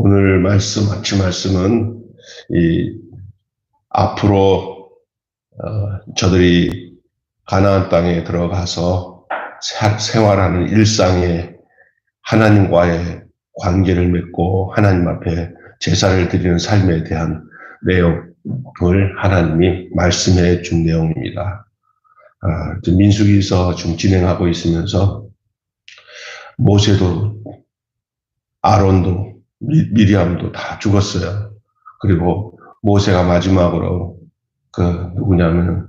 오늘 아침 말씀은 앞으로 저들이 가나안 땅에 들어가서 생활하는 일상의 하나님과의 관계를 맺고 하나님 앞에 제사를 드리는 삶에 대한 내용을 하나님이 말씀해 준 내용입니다. 민수기서 지금 진행하고 있으면서 모세도 아론도 미리암도 다 죽었어요. 그리고 모세가 마지막으로 누구냐면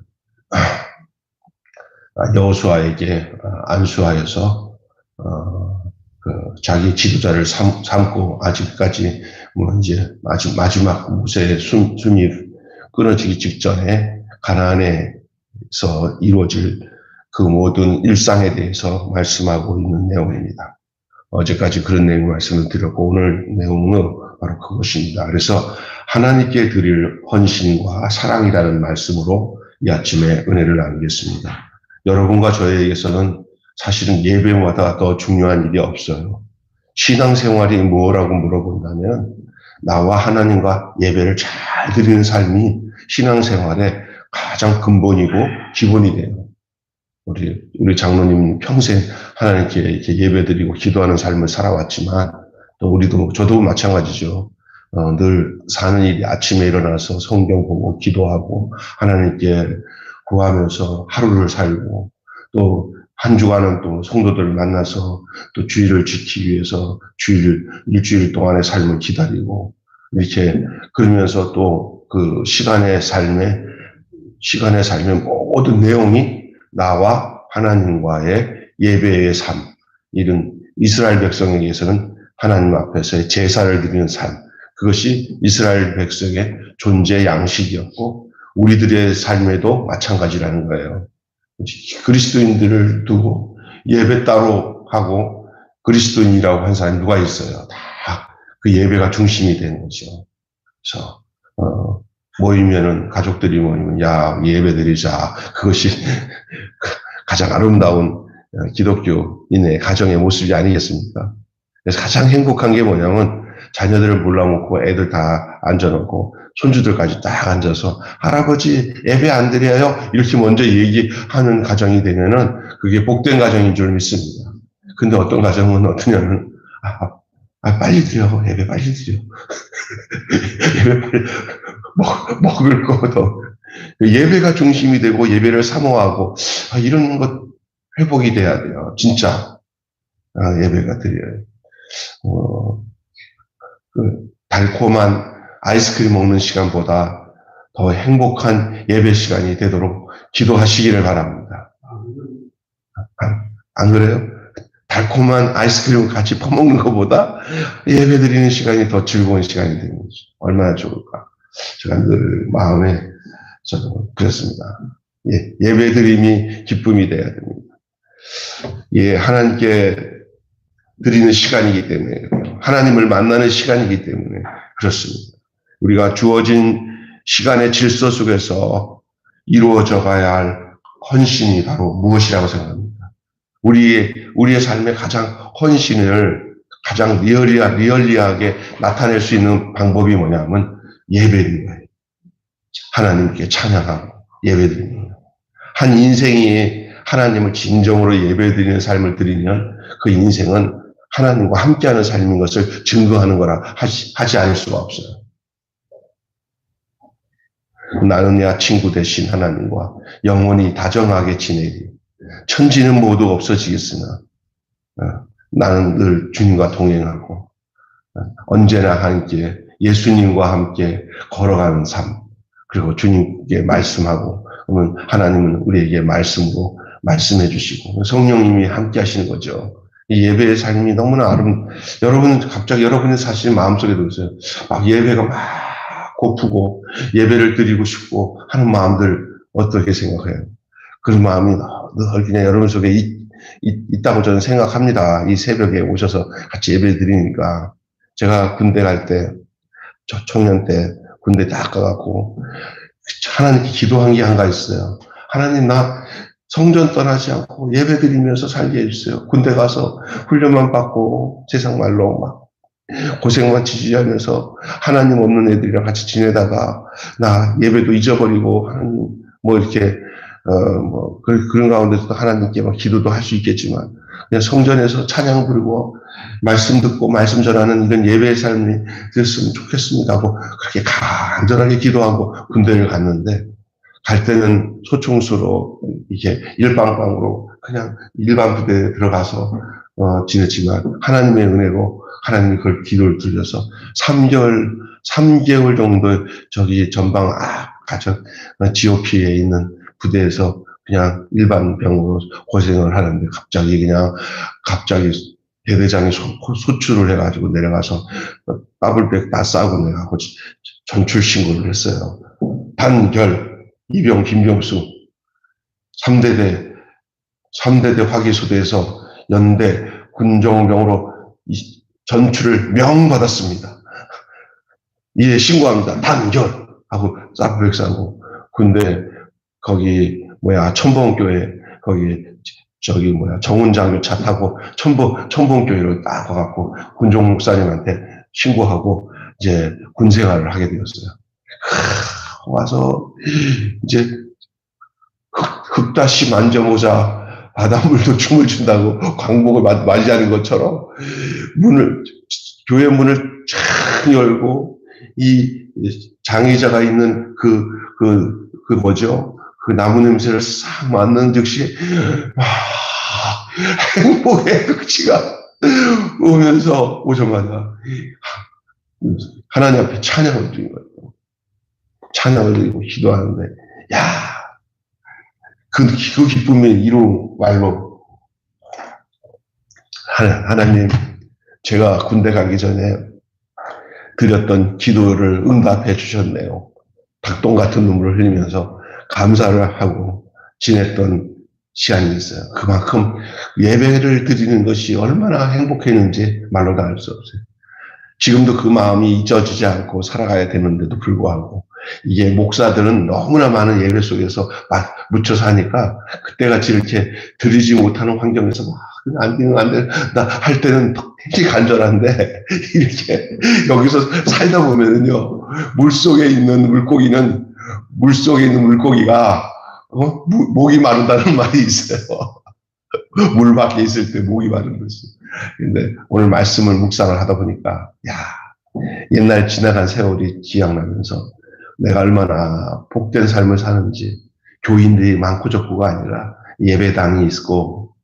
여호수아에게 안수하여서 자기 지도자를 삼고 아직까지 이제 마지막 모세의 숨이 끊어지기 직전에 가나안에서 이루어질 그 모든 일상에 대해서 말씀하고 있는 내용입니다. 어제까지 그런 내용 말씀을 드렸고 오늘 내용은 바로 그것입니다. 그래서 하나님께 드릴 헌신과 사랑이라는 말씀으로 이 아침에 은혜를 나누겠습니다. 여러분과 저에게서는 사실은 예배보다 더 중요한 일이 없어요. 신앙생활이 뭐라고 물어본다면 나와 하나님과 예배를 잘 드리는 삶이 신앙생활의 가장 근본이고 기본이 돼요. 우리 장로님 평생 하나님께 이렇게 예배드리고 기도하는 삶을 살아왔지만 또 저도 마찬가지죠. 늘 사는 일이 아침에 일어나서 성경 보고 기도하고 하나님께 구하면서 하루를 살고 또 한 주간은 또 성도들을 만나서 또 주일을 지키기 위해서 일주일 동안의 삶을 기다리고 이렇게 그러면서 또 그 시간의 삶의 모든 내용이 나와 하나님과의 예배의 삶, 이런 이스라엘 백성에게서는 하나님 앞에서의 제사를 드리는 삶, 그것이 이스라엘 백성의 존재 양식이었고 우리들의 삶에도 마찬가지라는 거예요. 그리스도인들을 두고 예배 따로 하고 그리스도인이라고 한 사람이 누가 있어요? 다 그 예배가 중심이 되는 거죠. 그래서 모이면은 가족들이 모이면 예배 드리자, 그것이 가장 아름다운 기독교인의 가정의 모습이 아니겠습니까? 그래서 가장 행복한 게 뭐냐면 자녀들을 몰라놓고 애들 다 앉아놓고 손주들까지 딱 앉아서 할아버지 예배 안 드려요? 이렇게 먼저 얘기하는 가정이 되면은 그게 복된 가정인 줄 믿습니다. 근데 어떤 가정은 어떠냐면 빨리 드려, 예배 빨리 드려. 예배 빨리 먹을 거도 예배가 중심이 되고 예배를 사모하고 이런 것 회복이 돼야 돼요. 진짜 예배가 드려요. 달콤한 아이스크림 먹는 시간보다 더 행복한 예배 시간이 되도록 기도하시기를 바랍니다. 안 그래요? 달콤한 아이스크림을 같이 퍼먹는 것보다 예배 드리는 시간이 더 즐거운 시간이 되는 거죠. 얼마나 좋을까. 제가 늘 마음에 저도 그랬습니다. 예배 드림이 기쁨이 돼야 됩니다. 하나님께 드리는 시간이기 때문에, 하나님을 만나는 시간이기 때문에 그렇습니다. 우리가 주어진 시간의 질서 속에서 이루어져 가야 할 헌신이 바로 무엇이라고 생각합니다. 우리의 삶의 가장 헌신을 가장 리얼리하게 나타낼 수 있는 방법이 뭐냐면 예배드리는 거예요. 하나님께 찬양하고 예배드리는 거예요. 한 인생이 하나님을 진정으로 예배드리는 삶을 드리면 그 인생은 하나님과 함께하는 삶인 것을 증거하는 거라 하지 않을 수가 없어요. 나는 야 친구 대신 하나님과 영원히 다정하게 지내리. 천지는 모두 없어지겠으나 나는 늘 주님과 동행하고 언제나 함께 예수님과 함께 걸어가는 삶, 그리고 주님께 말씀하고 그러면 하나님은 우리에게 말씀으로 말씀해 주시고 성령님이 함께 하시는 거죠. 이 예배의 삶이 너무나 여러분이 사실 마음속에 들으세요. 막 예배가 막 고프고 예배를 드리고 싶고 하는 마음들 어떻게 생각해요? 그런 마음이 늘 그냥 여러분 속에 있다고 저는 생각합니다. 이 새벽에 오셔서 같이 예배 드리니까. 제가 군대 갈 때, 청년 때 군대 딱 가갖고 하나님께 기도한 게 한 가지 있어요. 하나님 나 성전 떠나지 않고 예배 드리면서 살게 해주세요. 군대 가서 훈련만 받고 세상 말로 막 고생만 지지하면서 하나님 없는 애들이랑 같이 지내다가 나 예배도 잊어버리고 하나님 뭐 이렇게 뭐 그런 가운데서도 하나님께 막 기도도 할 수 있겠지만 그냥 성전에서 찬양 부르고 말씀 듣고 말씀 전하는 이런 예배의 삶이 됐으면 좋겠습니다 하고 그렇게 간절하게 기도하고 군대를 갔는데 갈 때는 소총수로 이게 일방방으로 그냥 일반 부대에 들어가서 지냈지만 하나님의 은혜로 하나님이 그걸 기도를 들려서 3개월 정도 저기 전방 가정 GOP에 있는 부대에서 그냥 일반 병으로 고생을 하는데 갑자기 대대장이 소출을 해가지고 내려가서 더블백 다 싸고 내가고 전출 신고를 했어요. 단결 이병 김병수 3대대 화기소대에서 연대 군정병으로 전출을 명받았습니다. 이에 신고합니다. 단결 하고 더블백 싸고 군대 거기 천봉교회 거기 정운장교 차 타고 천봉교회로 딱 가갖고 군종 목사님한테 신고하고 이제 군 생활을 하게 되었어요. 와서 이제 흙다시 만져보자 바닷물도 춤을 춘다고 광복을 맞이하는 것처럼 교회 문을 쫙 열고 이 장의자가 있는 그 나무 냄새를 싹 맡는 즉시 행복의 극치가 오자마자 하나님 앞에 찬양을 드린 거예요. 찬양을 드리고 기도하는데 그 기쁨이 이루 말로 하나님 제가 군대 가기 전에 드렸던 기도를 응답해 주셨네요. 닭똥 같은 눈물을 흘리면서 감사를 하고 지냈던 시간이 있어요. 그만큼 예배를 드리는 것이 얼마나 행복했는지 말로 다 알 수 없어요. 지금도 그 마음이 잊어지지 않고 살아가야 되는데도 불구하고 이게 목사들은 너무나 많은 예배 속에서 묻혀 사니까 그때같이 이렇게 드리지 못하는 환경에서 안 돼. 나 할 때는 되게 간절한데 이렇게 여기서 살다 보면은요 물속에 있는 물고기가 목이 마르다는 말이 있어요. 물 밖에 있을 때 목이 마른 거지. 근데 오늘 말씀을 묵상을 하다 보니까 옛날 지나간 세월이 기억나면서 내가 얼마나 복된 삶을 사는지 교인들이 많고 적고가 아니라 예배당이 있고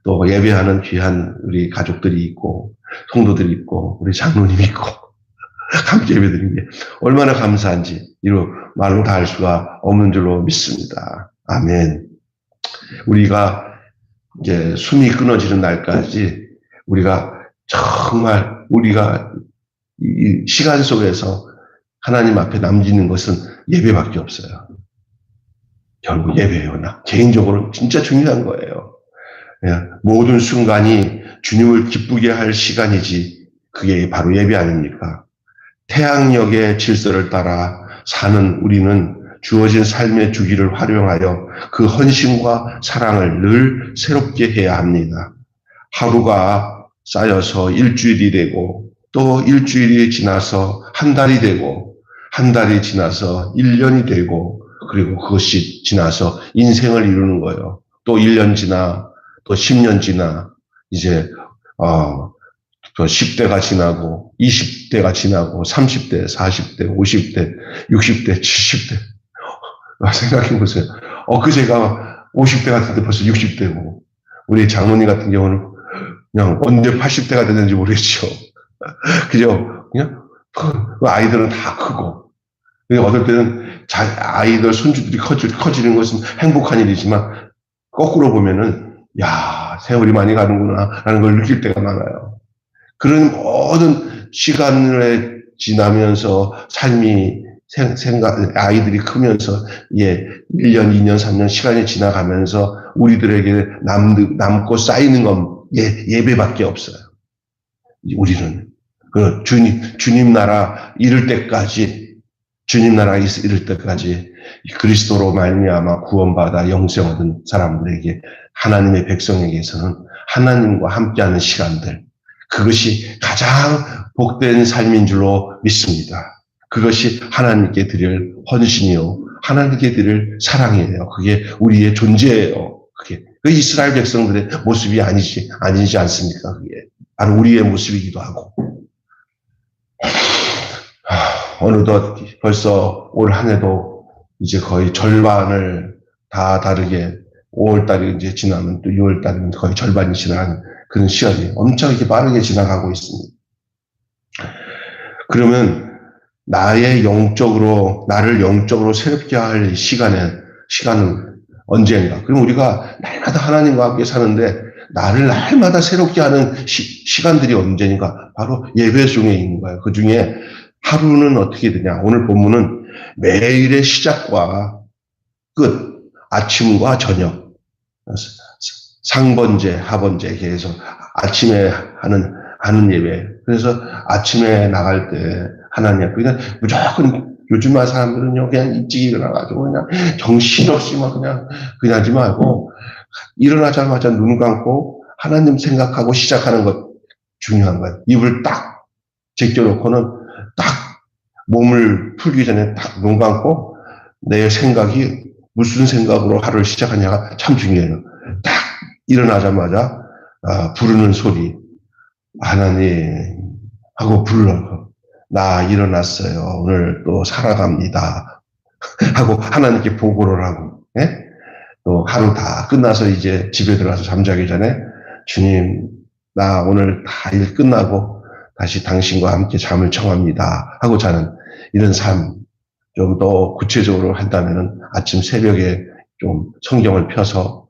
또 예배하는 귀한 우리 가족들이 있고 성도들이 있고 우리 장로님이 있고 함께 예배드리는 게 얼마나 감사한지 이로 말로 다 할 수가 없는 줄로 믿습니다. 아멘. 우리가 이제 숨이 끊어지는 날까지 우리가 정말 이 시간 속에서 하나님 앞에 남기는 것은 예배밖에 없어요. 결국 예배예요. 개인적으로 진짜 중요한 거예요. 모든 순간이 주님을 기쁘게 할 시간이지 그게 바로 예배 아닙니까? 태양력의 질서를 따라 사는 우리는 주어진 삶의 주기를 활용하여 그 헌신과 사랑을 늘 새롭게 해야 합니다. 하루가 쌓여서 일주일이 되고 또 일주일이 지나서 한 달이 되고 한 달이 지나서 1년이 되고 그리고 그것이 지나서 인생을 이루는 거예요. 또 1년 지나 또 10년 지나 이제 또 10대가 지나고 20대가 지나고 30대, 40대, 50대, 60대, 70대 생각해 보세요. 제가 50대 같은데 벌써 60대고 우리 장로님 같은 경우는 그냥 언제 80대가 됐는지 모르겠죠. 그죠? 그냥 아이들은 다 크고 어떨 때는 아이들 손주들이 커지는 것은 행복한 일이지만 거꾸로 보면은 세월이 많이 가는구나 라는 걸 느낄 때가 많아요. 그런 모든 시간을 지나면서 삶이 아이들이 크면서 1년, 2년, 3년 시간이 지나가면서 우리들에게 남고 쌓이는 건 예배밖에 없어요. 우리는 주님 나라 이룰 때까지 그리스도로 말미암아 구원받아 영생 얻은 사람들에게 하나님의 백성에게서는 하나님과 함께하는 시간들 그것이 가장 복된 삶인 줄로 믿습니다. 그것이 하나님께 드릴 헌신이요, 하나님께 드릴 사랑이에요. 그게 우리의 존재예요. 그게 그 이스라엘 백성들의 모습이 아니지 않습니까? 그게 바로 우리의 모습이기도 하고. 어느덧 벌써 올 한 해도 이제 거의 절반을 다 다르게 5월달이 이제 지나면 또 6월달이면 거의 절반이 지나간 그런 시간이 엄청 이렇게 빠르게 지나가고 있습니다. 그러면 나를 영적으로 새롭게 할 시간은 언제인가? 그럼 우리가 날마다 하나님과 함께 사는데 나를 날마다 새롭게 하는 시간들이 언제인가? 바로 예배 중에 있는 거예요. 그 중에 하루는 어떻게 되냐? 오늘 본문은 매일의 시작과 끝, 아침과 저녁, 상번제, 하번제 해서 아침에 하는 예배. 그래서 아침에 나갈 때 하나님, 그냥 무조건 요즘 사람들은요, 그냥 일찍 일어나가지고 그냥 정신없이 막 그냥 하지 말고 일어나자마자 눈 감고 하나님 생각하고 시작하는 것 중요한 거예요. 입을 딱 제껴놓고는 딱 몸을 풀기 전에 딱 눈 감고 내 생각이 무슨 생각으로 하루를 시작하냐가 참 중요해요. 딱 일어나자마자 부르는 소리, 하나님 하고 불러. 나 일어났어요. 오늘 또 살아갑니다. 하고 하나님께 보고를 하고, 예? 또 하루 다 끝나서 이제 집에 들어가서 잠자기 전에 주님, 나 오늘 다 일 끝나고 다시 당신과 함께 잠을 청합니다. 하고 자는 이런 삶, 좀 더 구체적으로 한다면은 아침 새벽에 좀 성경을 펴서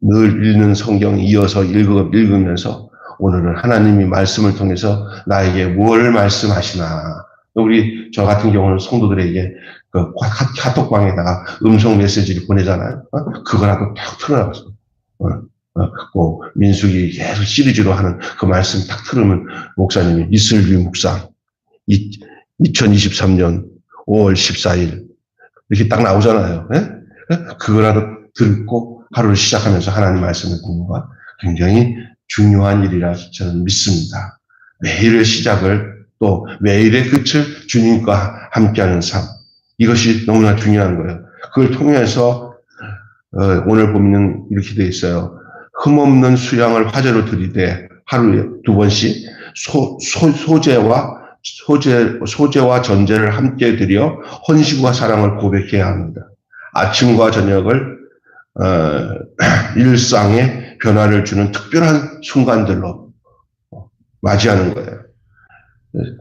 늘 읽는 성경 이어서 읽으면서 오늘은 하나님이 말씀을 통해서 나에게 뭘 말씀하시나. 우리 저 같은 경우는 성도들에게 그 카톡방에다가 음성 메시지를 보내잖아요. 그거라고 딱 틀어놨어. 민숙이 계속 시리즈로 하는 그 말씀 딱 틀으면 목사님이 이슬비 묵상 2023년 5월 14일 이렇게 딱 나오잖아요. 예? 그거라도 듣고 하루를 시작하면서 하나님 말씀을 듣는 것 굉장히 중요한 일이라 저는 믿습니다. 매일의 시작을 또 매일의 끝을 주님과 함께하는 삶, 이것이 너무나 중요한 거예요. 그걸 통해서 오늘 보면 이렇게 돼 있어요. 흠없는 수양을 화제로 드리되 하루에 2번씩 소제와 전제를 함께 드려 헌신과 사랑을 고백해야 합니다. 아침과 저녁을 일상에 변화를 주는 특별한 순간들로 맞이하는 거예요.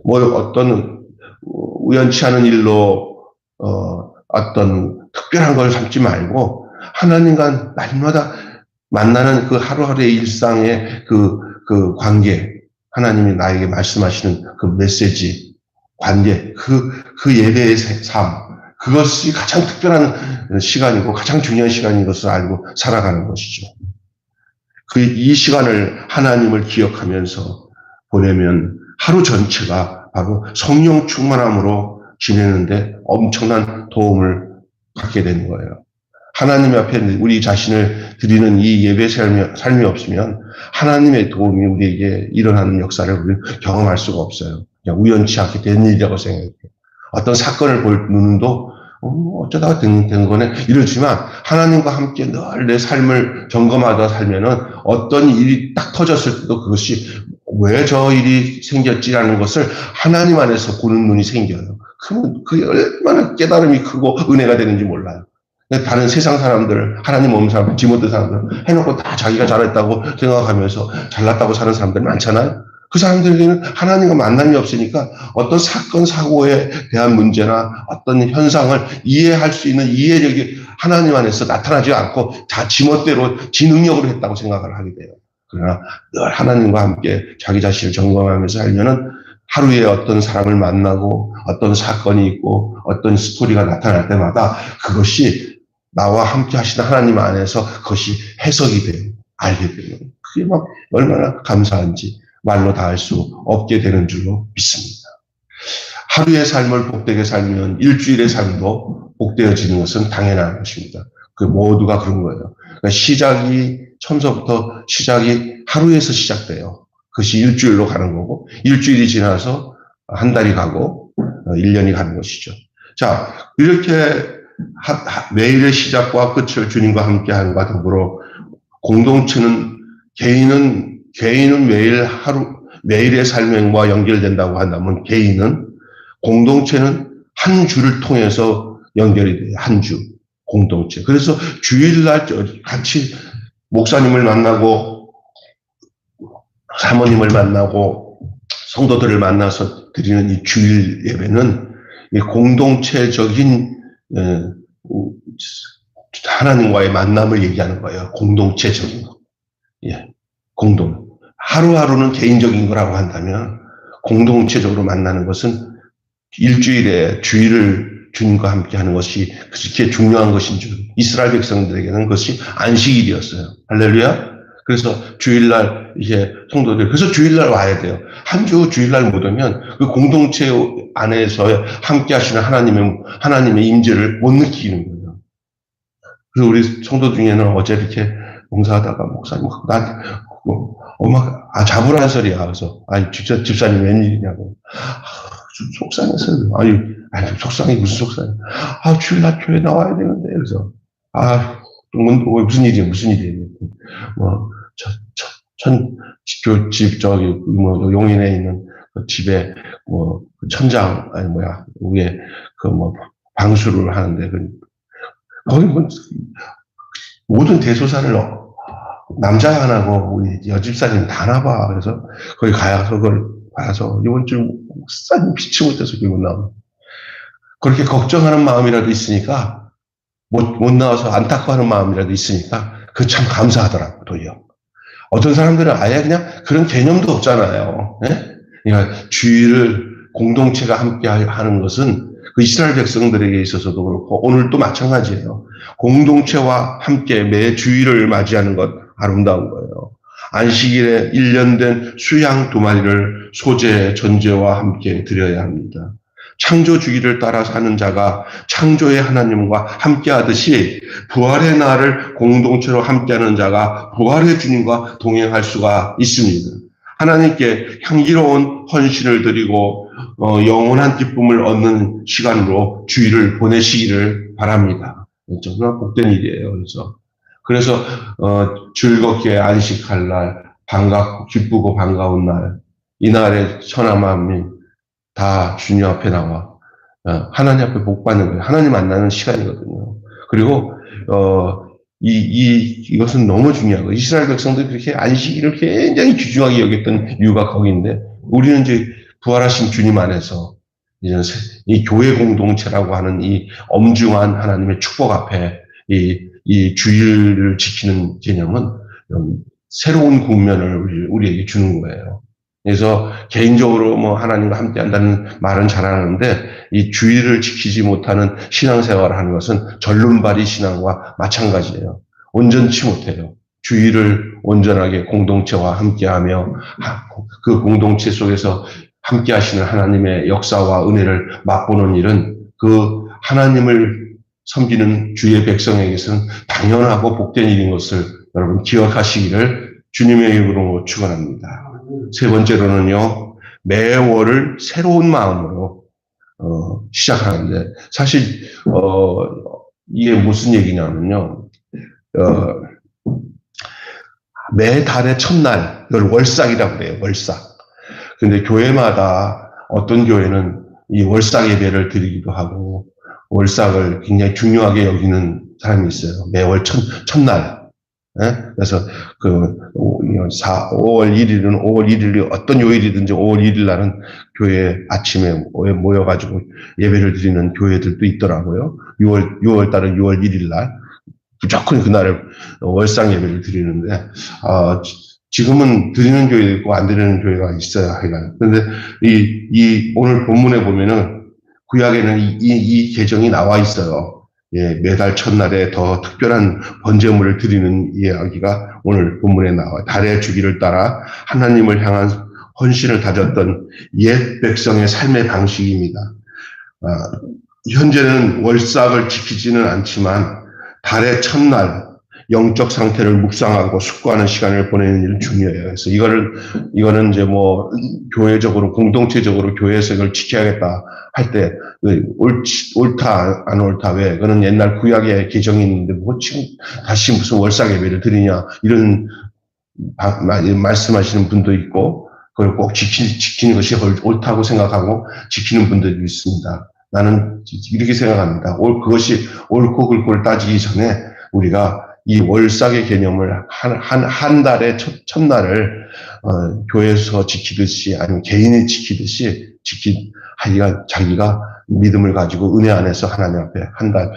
뭐 어떤 우연치 않은 일로 어떤 특별한 걸 삼지 말고 하나님과 날마다 만나는 그 하루하루의 일상의 그 관계, 하나님이 나에게 말씀하시는 그 메시지, 관계, 그 예배의 삶, 그것이 가장 특별한 시간이고 가장 중요한 시간인 것을 알고 살아가는 것이죠. 이 시간을 하나님을 기억하면서 보내면 하루 전체가 바로 성령 충만함으로 지내는데 엄청난 도움을 받게 되는 거예요. 하나님 앞에 우리 자신을 드리는 이 예배 삶이 없으면 하나님의 도움이 우리에게 일어나는 역사를 우리는 경험할 수가 없어요. 그냥 우연치 않게 된 일이라고 생각해요. 어떤 사건을 볼 눈도 어쩌다가 된 거네 이러지만 하나님과 함께 늘 내 삶을 점검하다 살면은 어떤 일이 딱 터졌을 때도 그것이 왜 저 일이 생겼지라는 것을 하나님 안에서 보는 눈이 생겨요. 그러면 그게 얼마나 깨달음이 크고 은혜가 되는지 몰라요. 다른 세상 사람들, 하나님 없는 사람, 지못된 사람들 해놓고 다 자기가 잘했다고 생각하면서 잘났다고 사는 사람들 많잖아요. 그 사람들에게는 하나님과 만남이 없으니까 어떤 사건, 사고에 대한 문제나 어떤 현상을 이해할 수 있는 이해력이 하나님 안에서 나타나지 않고 다 지멋대로 지 능력으로 했다고 생각을 하게 돼요. 그러나 늘 하나님과 함께 자기 자신을 점검하면서 살면은 하루에 어떤 사람을 만나고 어떤 사건이 있고 어떤 스토리가 나타날 때마다 그것이 나와 함께 하시는 하나님 안에서 그것이 해석이 돼요. 알게 돼요. 그게 막 얼마나 감사한지 말로 다 할 수 없게 되는 줄로 믿습니다. 하루의 삶을 복되게 살면 일주일의 삶도 복되어지는 것은 당연한 것입니다. 그 모두가 그런 거예요. 그러니까 처음서부터 시작이 하루에서 시작돼요. 그것이 일주일로 가는 거고, 일주일이 지나서 한 달이 가고, 1년이 가는 것이죠. 자, 이렇게 매일의 시작과 끝을 주님과 함께 하는과 더불어 공동체는 개인은 매일 매일의 삶과 연결된다고 한다면 개인은, 공동체는 한 주를 통해서 연결이 돼요. 한 주. 공동체. 그래서 주일날 같이 목사님을 만나고 사모님을 만나고 성도들을 만나서 드리는 이 주일 예배는 이 공동체적인 하나님과의 만남을 얘기하는 거예요. 공동체적인 거. 예, 하루하루는 개인적인 거라고 한다면 공동체적으로 만나는 것은 일주일에 주일을 주님과 함께 하는 것이 그렇게 중요한 것인 줄, 이스라엘 백성들에게는 그것이 안식일이었어요. 할렐루야. 그래서 주일날 이제 성도들, 그래서 주일날 와야 돼요. 한 주 주일날 못 오면 그 공동체 안에서 함께 하시는 하나님의 임재를 못 느끼는 거예요. 그래서 우리 성도 중에는 어제 이렇게 봉사하다가 목사님, 엄마가, 잡으라는 소리야. 그래서, 집사님 웬일이냐고. 속상해서, 속상해, 무슨 속상해. 주일날 교회 나와야 되는데. 그래서, 무슨 일이야. 용인에 있는 그 집에, 천장, 위에, 방수를 하는데, 거기 모든 대소사를 남자 하나고 우리 여집사님 다 나봐. 그래서 거기 가서 그걸 봐서 이번 주 목사님 피치 못해서 기분 나와. 그렇게 걱정하는 마음이라도 있으니까 못 나와서 안타까워하는 마음이라도 있으니까 그 참 감사하더라고. 도리어 어떤 사람들은 아예 그냥 그런 개념도 없잖아요. 네? 그러니까 주일을 공동체가 함께 하는 것은 그 이스라엘 백성들에게 있어서도 그렇고 오늘도 마찬가지예요. 공동체와 함께 매 주일을 맞이하는 것 아름다운 거예요. 안식일에 1년 된 수양 2마리를 소재, 전제와 함께 드려야 합니다. 창조 주기를 따라 사는 자가 창조의 하나님과 함께 하듯이 부활의 날을 공동체로 함께하는 자가 부활의 주님과 동행할 수가 있습니다. 하나님께 향기로운 헌신을 드리고 영원한 기쁨을 얻는 시간으로 주일을 보내시기를 바랍니다. 정말 복된 일이에요. 그래서 즐겁게 안식할 날, 기쁘고 반가운 날, 이날에 천하 만민 다 주님 앞에 나와 하나님 앞에 복 받는 거예요. 하나님 만나는 시간이거든요. 그리고 이것은 너무 중요하고 이스라엘 백성들이 그렇게 안식일을 굉장히 귀중하게 여겼던 이유가 거기인데 우리는 이제 부활하신 주님 안에서 이 교회 공동체라고 하는 이 엄중한 하나님의 축복 앞에 이 주일을 지키는 개념은 새로운 국면을 우리에게 주는 거예요. 그래서 개인적으로 하나님과 함께 한다는 말은 잘하는데 이 주일을 지키지 못하는 신앙생활을 하는 것은 절름발이 신앙과 마찬가지예요. 온전치 못해요. 주일을 온전하게 공동체와 함께하며 그 공동체 속에서 함께 하시는 하나님의 역사와 은혜를 맛보는 일은 그 하나님을 섬기는 주의 백성에게서는 당연하고 복된 일인 것을 여러분 기억하시기를 주님의 이름으로 축원합니다. 세 번째로는요, 매월을 새로운 마음으로 시작하는데 사실 이게 무슨 얘기냐면요, 매달의 첫날 이걸 월삭이라고 그래요. 월삭. 근데 교회마다 어떤 교회는 이 월삭 예배를 드리기도 하고 월삭을 굉장히 중요하게 여기는 사람이 있어요. 매월 첫날. 네? 그래서 5월 1일은 5월 1일이 어떤 요일이든지 5월 1일 날은 교회 아침에 모여가지고 예배를 드리는 교회들도 있더라고요. 6월 달은 6월 1일 날 무조건 그날을 월상 예배를 드리는데 지금은 드리는 교회도 있고 안 드리는 교회가 있어요. 그런데 이 오늘 본문에 보면은 구약에는 이 계정이 나와 있어요. 예, 매달 첫날에 더 특별한 번제물을 드리는 이야기가 오늘 본문에 나와요. 달의 주기를 따라 하나님을 향한 헌신을 다졌던 옛 백성의 삶의 방식입니다. 현재는 월삭을 지키지는 않지만 달의 첫날, 영적 상태를 묵상하고 숙고하는 시간을 보내는 일은 중요해요. 그래서 이거는 이제 뭐, 교회적으로, 공동체적으로 교회에서 이걸 지켜야겠다 할 때, 옳다, 안 옳다, 왜? 그거는 옛날 구약의 개정이 있는데, 뭐, 지금 다시 무슨 월삭 예배를 드리냐, 이런 말씀하시는 분도 있고, 그걸 꼭 지키는 것이 옳다고 생각하고 지키는 분들도 있습니다. 나는 이렇게 생각합니다. 그것이 옳고 그르고를 따지기 전에 우리가 이 월삭의 개념을 한 달의 첫날을 교회에서 지키듯이 아니면 개인이 지키듯이 자기가 믿음을 가지고 은혜 안에서 하나님 앞에 한 달,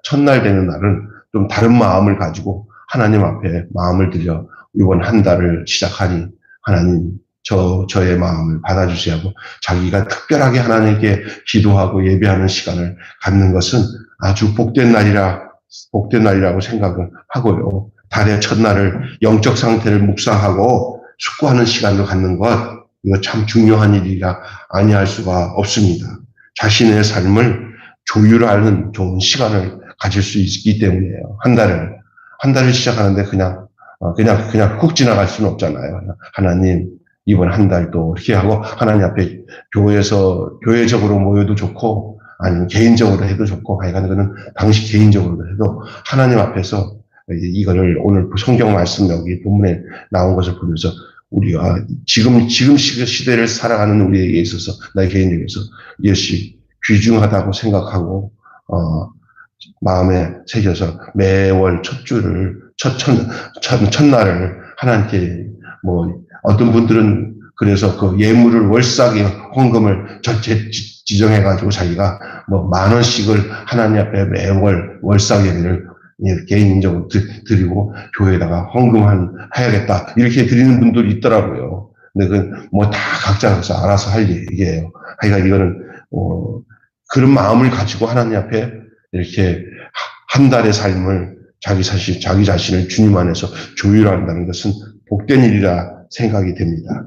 첫날 되는 날은 좀 다른 마음을 가지고 하나님 앞에 마음을 들여 이번 한 달을 시작하니 하나님 저의 마음을 받아주세요 하고 자기가 특별하게 하나님께 기도하고 예배하는 시간을 갖는 것은 아주 복된 날이라고 생각을 하고요. 달의 첫날을 영적 상태를 묵상하고 숙고하는 시간을 갖는 것, 이거 참 중요한 일이라 아니할 수가 없습니다. 자신의 삶을 조율하는 좋은 시간을 가질 수 있기 때문이에요. 한 달을 시작하는데 그냥 훅 지나갈 수는 없잖아요. 하나님, 이번 한 달도 이렇게 하고 하나님 앞에 교회적으로 모여도 좋고 아니면 개인적으로 해도 좋고 하여간 그는 당시 개인적으로도 해도 하나님 앞에서 이거를 오늘 성경 말씀 여기 본문에 나온 것을 보면서 우리가 지금 시대를 살아가는 우리에게 있어서 나의 개인에게서 이것이 귀중하다고 생각하고 마음에 새겨서 매월 첫날을 하나님께 뭐 어떤 분들은 그래서 그 예물을 월삭의 헌금을 지정해가지고 자기가 뭐 10,000원씩을 하나님 앞에 매월 월삭 예배를 개인적으로 드리고 교회에다가 헌금해야겠다 이렇게 드리는 분들이 있더라고요. 근데 그건 뭐 다 각자서 알아서 할 얘기예요. 하여간 이거는 그런 마음을 가지고 하나님 앞에 이렇게 한 달의 삶을 자기 자신을 주님 안에서 조율한다는 것은 복된 일이라 생각이 됩니다.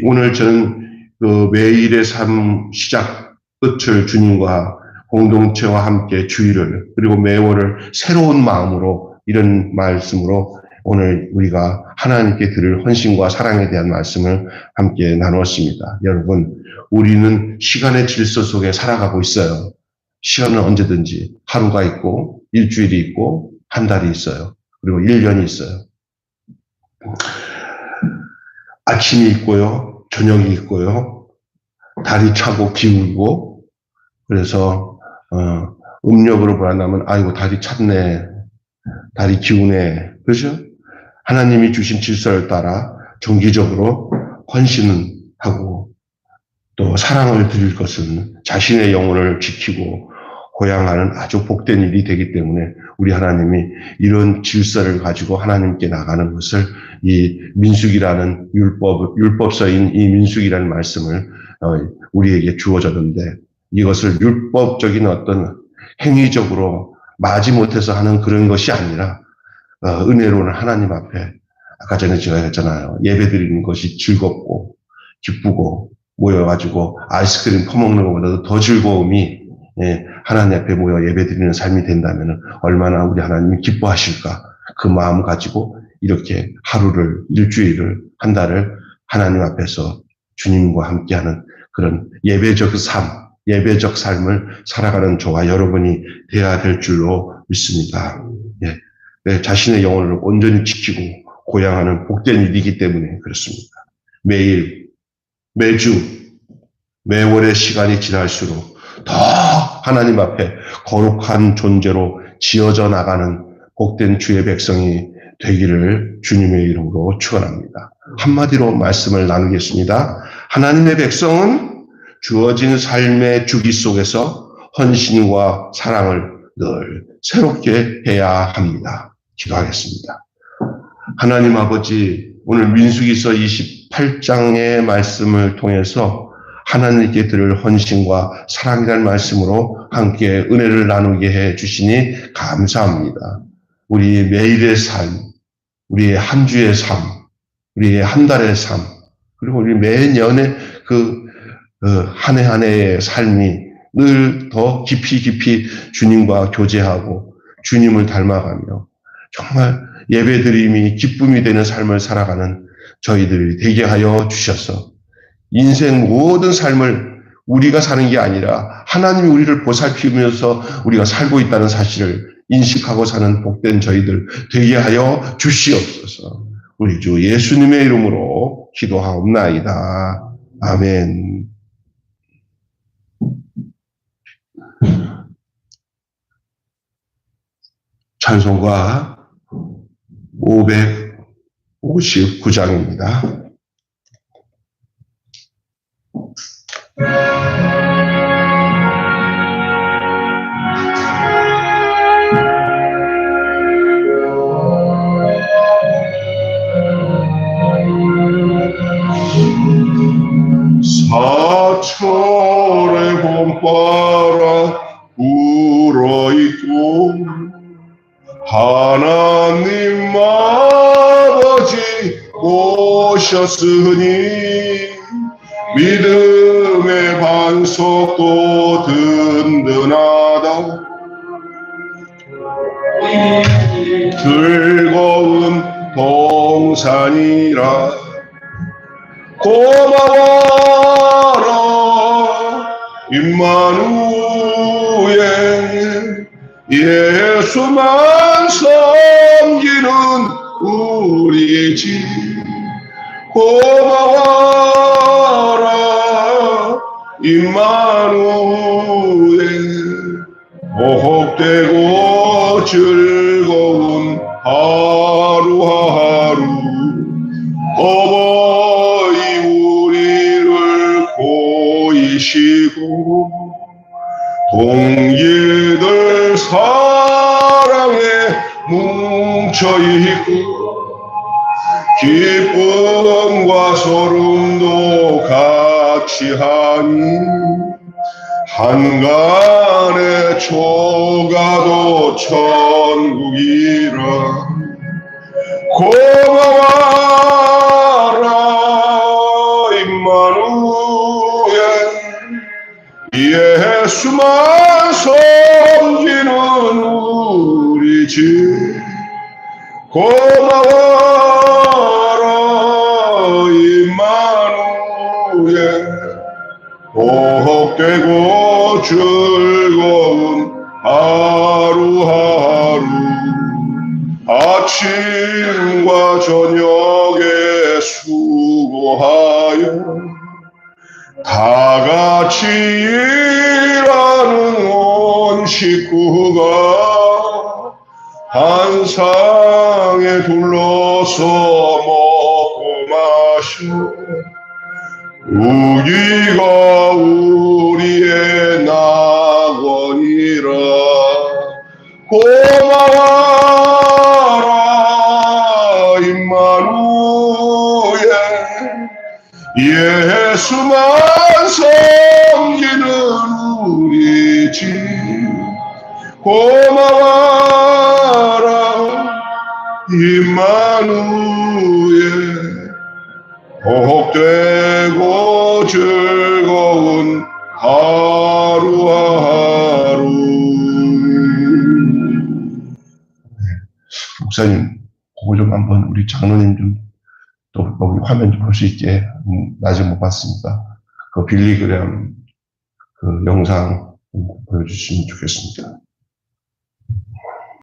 오늘 저는 그 매일의 삶 시작 끝을 주님과 공동체와 함께 주의를 그리고 매월을 새로운 마음으로 이런 말씀으로 오늘 우리가 하나님께 드릴 헌신과 사랑에 대한 말씀을 함께 나누었습니다. 여러분, 우리는 시간의 질서 속에 살아가고 있어요. 시간은 언제든지 하루가 있고 일주일이 있고 한 달이 있어요. 그리고 1년이 있어요. 아침이 있고요. 저녁이 있고요. 달이 차고 기울고 그래서 음력으로 보란다면 아이고 달이 찼네. 달이 기우네. 그렇죠? 하나님이 주신 질서를 따라 정기적으로 헌신은 하고 또 사랑을 드릴 것은 자신의 영혼을 지키고 고양하는 아주 복된 일이 되기 때문에 우리 하나님이 이런 질서를 가지고 하나님께 나가는 것을 이 민수기라는 율법서인 이 민수기라는 말씀을 우리에게 주어졌는데 이것을 율법적인 어떤 행위적으로 마지못해서 하는 그런 것이 아니라 은혜로는 하나님 앞에 아까 전에 제가 했잖아요. 예배드리는 것이 즐겁고 기쁘고 모여가지고 아이스크림 퍼먹는 것보다도 더 즐거움이 하나님 앞에 모여 예배드리는 삶이 된다면 얼마나 우리 하나님이 기뻐하실까. 그 마음 가지고 이렇게 하루를, 일주일을, 한 달을 하나님 앞에서 주님과 함께하는 그런 예배적 삶을 살아가는 저와 여러분이 되어야 될 줄로 믿습니다. 내 자신의 영혼을 온전히 지키고 고양하는 복된 일이기 때문에 그렇습니다. 매일, 매주, 매월의 시간이 지날수록 더 하나님 앞에 거룩한 존재로 지어져 나가는 복된 주의 백성이 되기를 주님의 이름으로 축원합니다. 한마디로 말씀을 나누겠습니다. 하나님의 백성은 주어진 삶의 주기 속에서 헌신과 사랑을 늘 새롭게 해야 합니다. 기도하겠습니다. 하나님 아버지, 오늘 민수기서 28장의 말씀을 통해서 하나님께 드릴 헌신과 사랑이라는 말씀으로 함께 은혜를 나누게 해 주시니 감사합니다. 우리 매일의 삶, 우리의 한 주의 삶, 우리의 한 달의 삶, 그리고 우리 매년의 한 해 한 해의 삶이 늘 더 깊이 주님과 교제하고 주님을 닮아가며 정말 예배드림이 기쁨이 되는 삶을 살아가는 저희들이 되게 하여 주셔서 인생 모든 삶을 우리가 사는 게 아니라 하나님이 우리를 보살피면서 우리가 살고 있다는 사실을 인식하고 사는 복된 저희들 되게 하여 주시옵소서. 우리 주 예수님의 이름으로 기도하옵나이다. 아멘. 찬송가 559장입니다. 사철의 봄바람 불어있고 하나님 아버지 오셨으니 믿음의 반석도 든든하다. 즐거운 동산이라 고마워라 임마누엘 예수만 섬기는 우리 집 고마워라 임마누엘 호흡되고 즐거운 하루하루 어버이 우리를 보이시고 동기들 사랑에 뭉쳐있고 기쁨과 소름도 같이 하니 한간의 초가도 천국이라 고마워라 임마누엘 예수만 섬기는 우리 집 고마워라 임마누엘 호흡되고 즐거운 하루하루 아침과 저녁에 수고하여 다 같이 일하는 온 식구가 한 상에 둘러서 먹고 마셔 우리가 우리의 낙원이라 고마워라 임마누엘 예수만 섬기는 우리 집 고마워라 임마누엘 호흡되고 즐거운 하루하루. 목사님, 그거 좀 한번 우리 장로님 좀 또 화면 좀 볼 수 있게 아직 못 봤습니다. 그 빌리그램 그 영상 보여주시면 좋겠습니다.